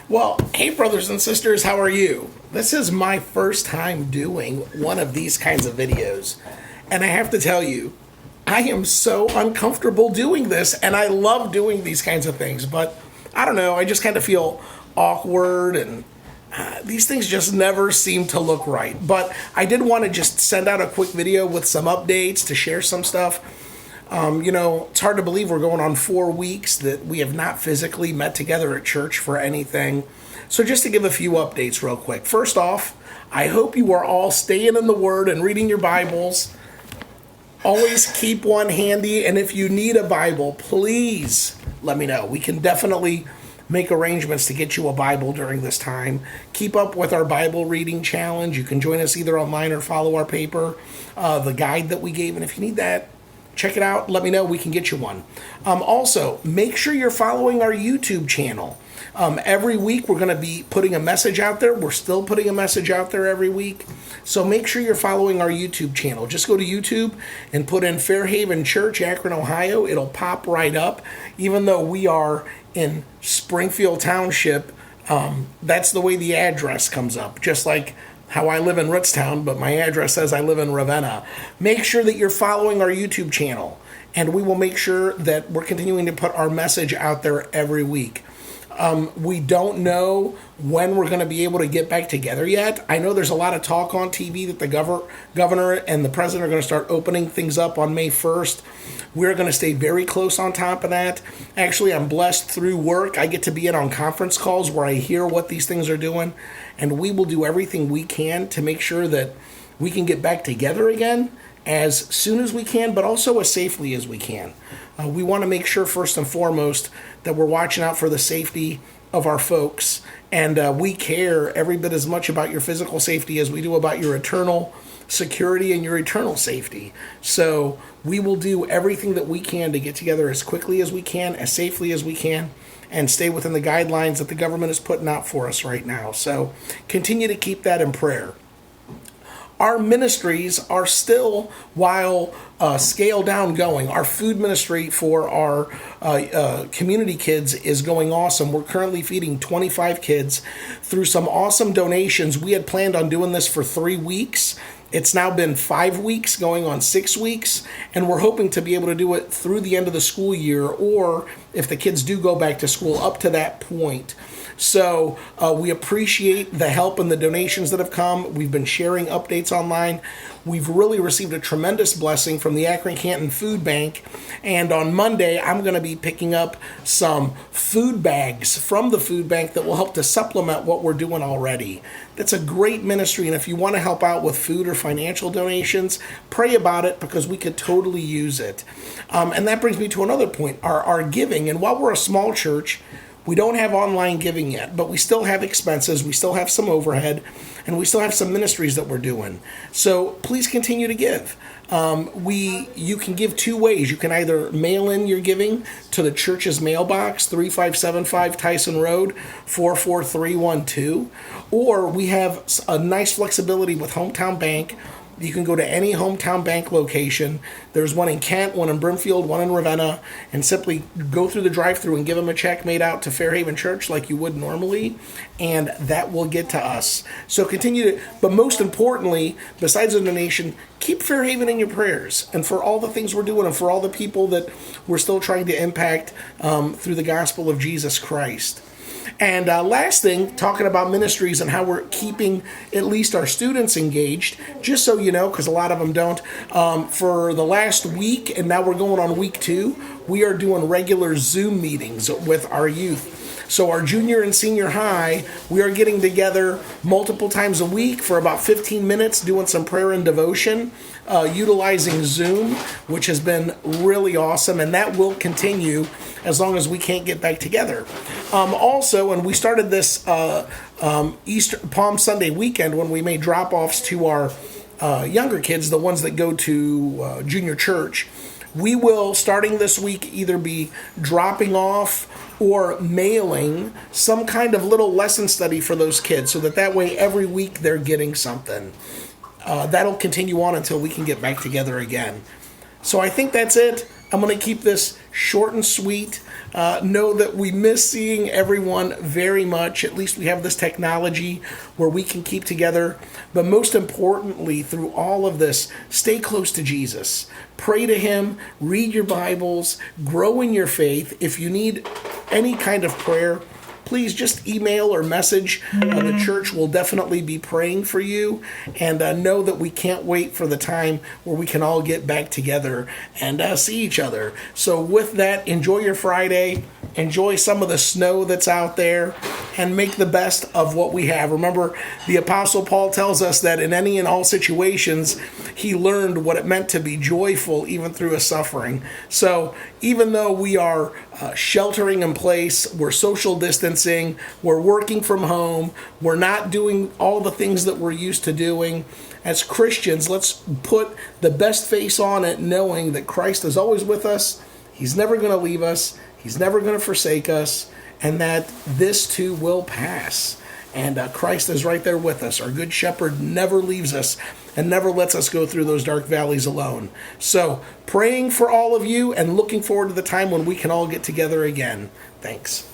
Well, hey, brothers and sisters, how are you? This is my first time doing one of these kinds of videos. And I have to tell you, I am so uncomfortable doing this, and I love doing these kinds of things. But I don't know, I just kind of feel awkward, and these things just never seem to look right. But I did want to just send out a quick video with some updates to share some stuff. It's hard to believe we're going on 4 weeks that we have not physically met together at church for anything. So just to give a few updates real quick. First off, I hope you are all staying in the Word and reading your Bibles. Always keep one handy, and if you need a Bible, please let me know. We can definitely make arrangements to get you a Bible during this time. Keep up with our Bible reading challenge. You can join us either online or follow our paper, the guide that we gave, and if you need that, check it out. Let me know. We can get you one. Also, make sure you're following our YouTube channel. Every week, we're going to be putting a message out there. We're still putting a message out there every week. So make sure you're following our YouTube channel. Just go to YouTube and put in Fairhaven Church, Akron, Ohio. It'll pop right up. Even though we are in Springfield Township, that's the way the address comes up. Just like how I live in Ritztown, but my address says I live in Ravenna. Make sure that you're following our YouTube channel, and we will make sure that we're continuing to put our message out there every week. We don't know when we're going to be able to get back together yet. I know there's a lot of talk on TV that the governor and the president are going to start opening things up on May 1st. We're going to stay very close on top of that. Actually, I'm blessed through work. I get to be in on conference calls where I hear what these things are doing, and we will do everything we can to make sure that we can get back together again as soon as we can, but also as safely as we can. We want to make sure, first and foremost, that we're watching out for the safety of our folks, and we care every bit as much about your physical safety as we do about your eternal security and your eternal safety. So we will do everything that we can to get together as quickly as we can, as safely as we can, and stay within the guidelines that the government is putting out for us right now. So continue to keep that in prayer. Our ministries are still, while scaled down, going. Our food ministry for our community kids is going awesome. We're currently feeding 25 kids through some awesome donations. We had planned on doing this for 3 weeks. It's now been 5 weeks, going on 6 weeks, and we're hoping to be able to do it through the end of the school year, or if the kids do go back to school, up to that point. So we appreciate the help and the donations that have come. We've been sharing updates online. We've really received a tremendous blessing from the Akron Canton Food Bank. And on Monday, I'm going to be picking up some food bags from the food bank that will help to supplement what we're doing already. That's a great ministry. And if you want to help out with food or financial donations, pray about it, because we could totally use it. And that brings me to another point, our giving. And while we're a small church, we don't have online giving yet, but we still have expenses, we still have some overhead, and we still have some ministries that we're doing. So please continue to give. You can give 2 ways. You can either mail in your giving to the church's mailbox, 3575 Tyson Road, 44312, or we have a nice flexibility with Hometown Bank. You can go to any Hometown Bank location. There's one in Kent, one in Brimfield, one in Ravenna, and simply go through the drive-thru and give them a check made out to Fairhaven Church like you would normally, and that will get to us. So continue to, but most importantly, besides the donation, keep Fairhaven in your prayers, and for all the things we're doing, and for all the people that we're still trying to impact through the gospel of Jesus Christ. And last thing, talking about ministries and how we're keeping at least our students engaged, just so you know, because a lot of them don't, for the last week, and now we're going on week 2, we are doing regular Zoom meetings with our youth. So our junior and senior high, we are getting together multiple times a week for about 15 minutes, doing some prayer and devotion, utilizing Zoom, which has been really awesome, and that will continue as long as we can't get back together. Also, and we started this Easter Palm Sunday weekend when we made drop-offs to our younger kids, the ones that go to junior church. We will, starting this week, either be dropping off or mailing some kind of little lesson study for those kids, so that way every week they're getting something. That'll continue on until we can get back together again. So I think that's it. I'm going to keep this short and sweet. know that we miss seeing everyone very much. At least we have this technology where we can keep together. But most importantly, through all of this, stay close to Jesus. Pray to him, read your Bibles, grow in your faith. If you need any kind of prayer, please just email or message. The church will definitely be praying for you. And know that we can't wait for the time where we can all get back together and see each other. So with that, enjoy your Friday. Enjoy some of the snow that's out there and make the best of what we have. Remember, the Apostle Paul tells us that in any and all situations, he learned what it meant to be joyful even through a suffering. So even though we are sheltering in place, we're social distancing, we're working from home, we're not doing all the things that we're used to doing, as Christians, let's put the best face on it, knowing that Christ is always with us. He's never going to leave us. He's never going to forsake us, and that this too will pass. And Christ is right there with us. Our good shepherd never leaves us and never lets us go through those dark valleys alone. So praying for all of you and looking forward to the time when we can all get together again. Thanks.